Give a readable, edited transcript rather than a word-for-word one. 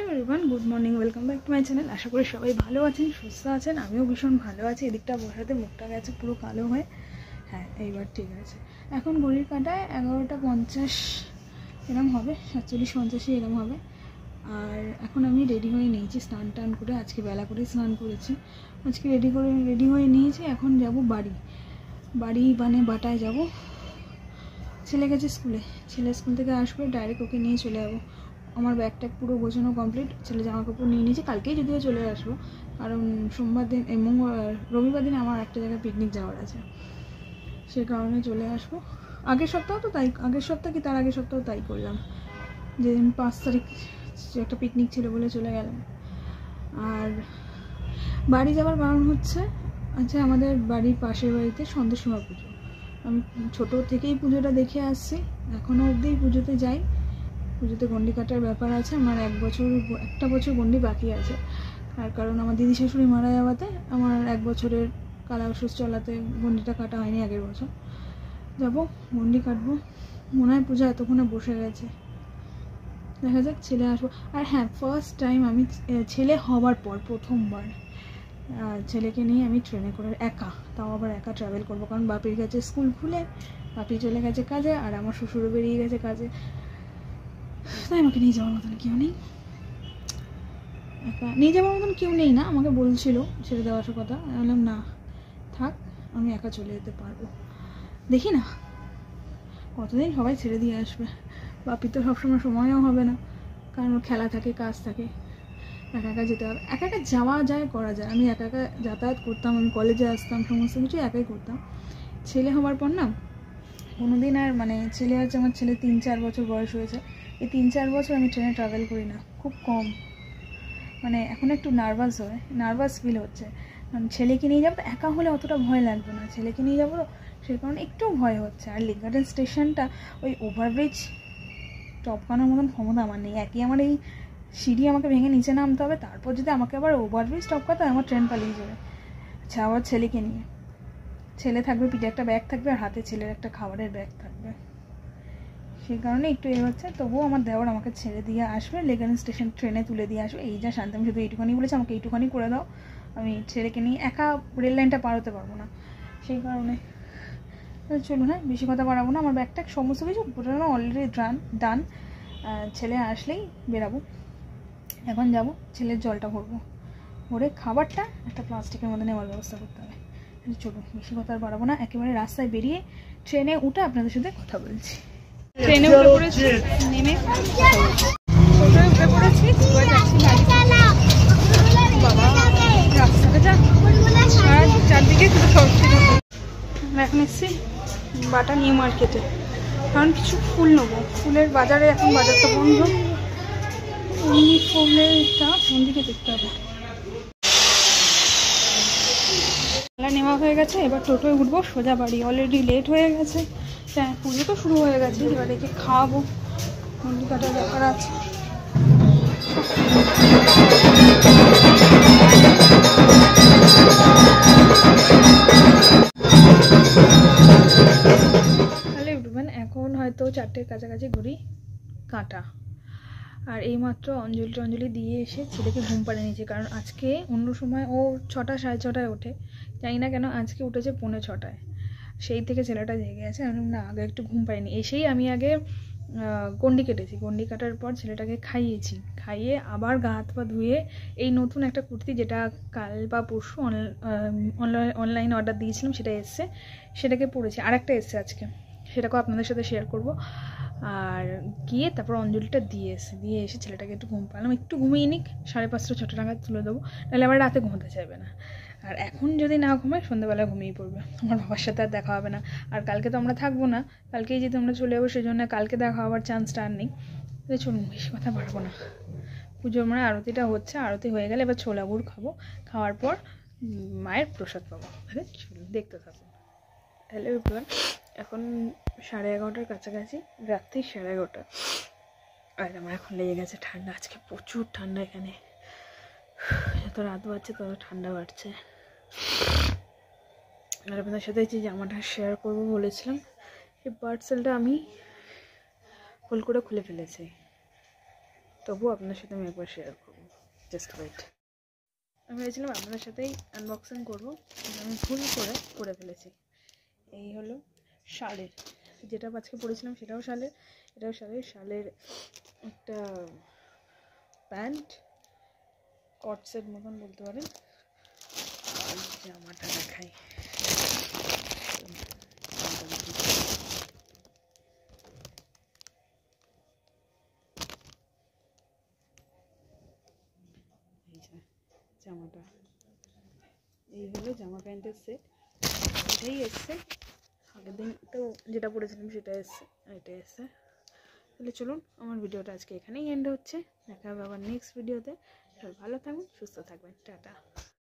Everyone, good morning, welcome back to my channel. আশা করি সবাই ভালো আছেন, সুস্থ আছেন। আমিও ভীষণ ভালো আছি। এদিকটা বসাতে মুখটা গেছে পুরো কালো হয়ে। হ্যাঁ, এইবার ঠিক আছে। এখন ঘড়ির কাঁটায় 11:50 এরম হবে, 47-50 এরম হবে। আর এখন আমি রেডি হয়ে নিয়েছি, স্নান টান করে। আজকে বেলা করে স্নান করেছি, আজকে রেডি হয়ে নিয়েছি। এখন যাব বাড়ি মানে বাটায় যাব। ছেলে গেছে স্কুলে, ছেলে স্কুল থেকে আসবে, ডাইরেক্ট ওকে নিয়ে চলে যাবো। আমার ব্যাগটা পুরো গোছানো কমপ্লিট। ছেলে জামা কাপড় নিয়ে নিয়েছি, কালকেই যদিও চলে আসবো, কারণ সোমবার দিন রবিবার দিন আমার একটা জায়গায় পিকনিক যাওয়ার আছে, সে কারণে চলে আসবো। আগের সপ্তাহ কি তার আগের সপ্তাহ তাই করলাম, যেদিন 5 তারিখ একটা পিকনিক ছিল বলে চলে গেলাম। আর বাড়ি যাওয়ার কারণ হচ্ছে, আচ্ছা, আমাদের বাড়ির পাশের বাড়িতে সন্দেশমা পুজো। আমি ছোটো থেকেই পুজোটা দেখে আসছি, এখনও অবধি পুজোতে যাই। পুজোতে গন্ডি কাটার ব্যাপার আছে। আমার একটা বছর গন্ডি বাকি আছে, আর কারণ আমার দিদি শাশুড়ি মারা যাওয়াতে আমার 1 বছরের কালাবসুস চলাতে গন্ডিটা কাটা হয়নি। আগের বছর যাবো, গন্ডি কাটবো। মনে হয় পূজা এতক্ষণে বসে গেছে, দেখা যাক। ছেলে আসবো। আর হ্যাঁ, ফার্স্ট টাইম আমি ছেলে হওয়ার পর প্রথমবার ছেলেকে নিয়ে আমি ট্রেনে করে তাও আবার একা ট্রাভেল করবো। কারণ বাপির কাছে স্কুল খুলে, বাপি চলে গেছে কাজে, আর আমার শ্বশুরও বেরিয়ে গেছে কাজে, তাই আমাকে নিয়ে যাওয়ার মতন কেউ নেই। নিয়ে যাওয়ার মতন কেউ নেই না, আমাকে বলছিল ছেড়ে দেওয়ার কথা। আমি বললাম না, থাক, আমি একা চলে যেতে পারবো। দেখি না কতদিন সবাই ছেড়ে দিয়ে আসবে। বাপি তো সবসময় সময়ও হবে না, কারণ ওর খেলা থাকে, কাজ থাকে, একা যেতে হবে। একা যাওয়া যায়, করা যায়। আমি একা যাতায়াত করতাম, আমি কলেজে আসতাম, সমস্ত কিছু একাই করতাম। ছেলে হওয়ার পর না কোনোদিন আর, ছেলে আছে, আমার ছেলে 3-4 বছর বয়স হয়েছে। এই 3-4 বছর আমি ট্রেনে ট্রাভেল করি না, খুব কম। এখন একটু নার্ভাস ফিল হচ্ছে। কারণ ছেলেকে নিয়ে যাবো, একা হলে অতটা ভয় লাগবে না, ছেলেকে নিয়ে যাবো সেই কারণে একটু ভয় হচ্ছে। আর লেক গার্ডেন স্টেশনটা ওই ওভারব্রিজ টপকানোর মতন ক্ষমতা আমার নেই। আমার এই সিঁড়ি আমাকে ভেঙে নিচে নামতে হবে, তারপর যদি আমাকে আবার ওভারব্রিজ টপকাতে হয়, আমার ট্রেন পালিয়ে যাবে। আচ্ছা, আবার ছেলেকে নিয়ে, ছেলে থাকবে, পিঠে একটা ব্যাগ থাকবে, আর হাতে ছেলের একটা খাবারের ব্যাগ থাকবে, সেই কারণে একটু হচ্ছে। তবুও আমার দেওয়ার আমাকে ছেড়ে দিয়ে আসবে, লেক গার্ডেন স্টেশন ট্রেনে তুলে দিয়ে আসবে। এই যা শান্তি, আমি শুধু এইটুখানি বলেছি, আমাকে এইটুখানি করে দাও। আমি ছেলেকে নিয়ে একা রেল লাইনটা পার হতে পারবো না, সেই কারণে চলুন। হ্যাঁ, বেশি কথা বাড়াবো না। আমার ব্যাগটা সমস্ত কিছু পুরোনো অলরেডি ডান। ছেলে আসলেই বেরাবো। এখন যাব, ছেলের জলটা ভরে খাবারটা একটা প্লাস্টিকের মধ্যে নেওয়ার ব্যবস্থা করতে হবে। চলুন, বেশি কথা আর বাড়াবো না, একেবারে রাস্তায় বেরিয়ে ট্রেনে উঠে আপনাদের সাথে কথা বলছি। ট্রেনে উঠে পড়েছি, নেমে টোটোয় উঠে পড়েছি, এবার যাচ্ছি বাড়ি। বাবা, রাস্তাটা আর চারদিকে শুধু সবজি। এখন এসছি বাটা নিউ মার্কেটে, কারণ কিছু ফুল নেবো। ফুলের বাজারে, এখন বাজারটা বন্ধ। ফুলেরটা কোন দিকে দেখতে হবে। মেলা নেওয়া হয়ে গেছে, এবার টোটোয় উঠবো, সোজা বাড়ি। অলরেডি লেট হয়ে গেছে, হ্যাঁ, পুজো তো শুরু হয়ে গেছে। এবার একে খাওয়াবো, মন্ডি কাটার ব্যাপার আছে। তাহলে উঠবেন, এখন হয়তো 4টের কাছাকাছি ঘড়ি কাঁটা। আর এইমাত্র অঞ্জলি দিয়ে এসে ছেলেকে ঘুম পাড়িয়ে নিয়েছে, কারণ আজকে অন্য সময় ও 6টা 6:30 ওঠে, জানি না কেন আজকে উঠেছে 5:45। সেই থেকে ছেলেটা জেগে আছে। আমি না, আগে একটু ঘুম পাইনি। এসেই আমি আগে গন্ডি কেটেছি, গন্ডি কাটার পর ছেলেটাকে খাইয়ে আবার গা হাত পা ধুয়ে এই নতুন একটা কুর্তি, যেটা কাল বা পরশু অনলাইনে অর্ডার দিয়েছিলাম, সেটা এসছে, সেটাকে পরেছি। আরেকটা এসছে আজকে, সেটাকেও আপনাদের সাথে শেয়ার করব। আর গিয়ে তারপর অঞ্জলিটা দিয়ে এসে ছেলেটাকে একটু ঘুম পাড়ালাম। একটু ঘুমিয়ে নিক, 5:30 6টা নাগাদ তুলে দেবো, নাহলে আবার রাতে ঘুমোতে চাইবে না। আর এখন যদি না ঘুমায়, সন্ধ্যাবেলায় ঘুমিয়ে পড়বে। আমার বাবার সাথে আর দেখা হবে না। আর কালকে তো আমরা থাকবো না, কালকেই যদি আমরা চলে যাবো, সেই জন্য কালকে দেখা হওয়ার চান্সটা আর নেই। চলুন, বেশি কথা বাড়বো না। পুজোর আরতিটা হচ্ছে, আরতি হয়ে গেলে এবার ছোলা গুড় খাবো, খাওয়ার পর মায়ের প্রসাদ পাবো। তাহলে চলুন, দেখতে থাকুন। হ্যালো এভরিওয়ান, এখন 11:30 কাছাকাছি, রাত্রি 11:30। আর আমার এখন লেগে গেছে ঠান্ডা। আজকে প্রচুর ঠান্ডা এখানে, যত রাত বাড়ছে তত ঠান্ডা বাড়ছে। আর আপনাদের সাথে যে জামাটা শেয়ার করবো বলেছিলাম, এই পার্সেলটা আমি ভুল করে খুলে ফেলেছি। তবুও আপনার সাথে আমি একবার শেয়ার করবো, জাস্ট ওয়েট। আমি ভেবেছিলাম আপনার সাথেই আনবক্সিং করবো, আমি ভুল করে ফেলেছি। এই হলো শালের, যেটা আজকে পরেছিলাম সেটাও শালের, এটাও শালের একটা প্যান্ট, কট সেট মতন বলতে পারেন। আর জামাটা দেখাই, জামাটা এই হলো জামা প্যান্টের সেট। এটাই এসছে, আগের দিন তো যেটা পরেছিলাম সেটা এসছে, এটা এসছে। তাহলে চলুন, আমার ভিডিওটা আজকে এখানেই এন্ড হচ্ছে। দেখা হবে আবার নেক্সট ভিডিওতে। সবাই ভালো থাকবেন, সুস্থ থাকবেন, টাটা।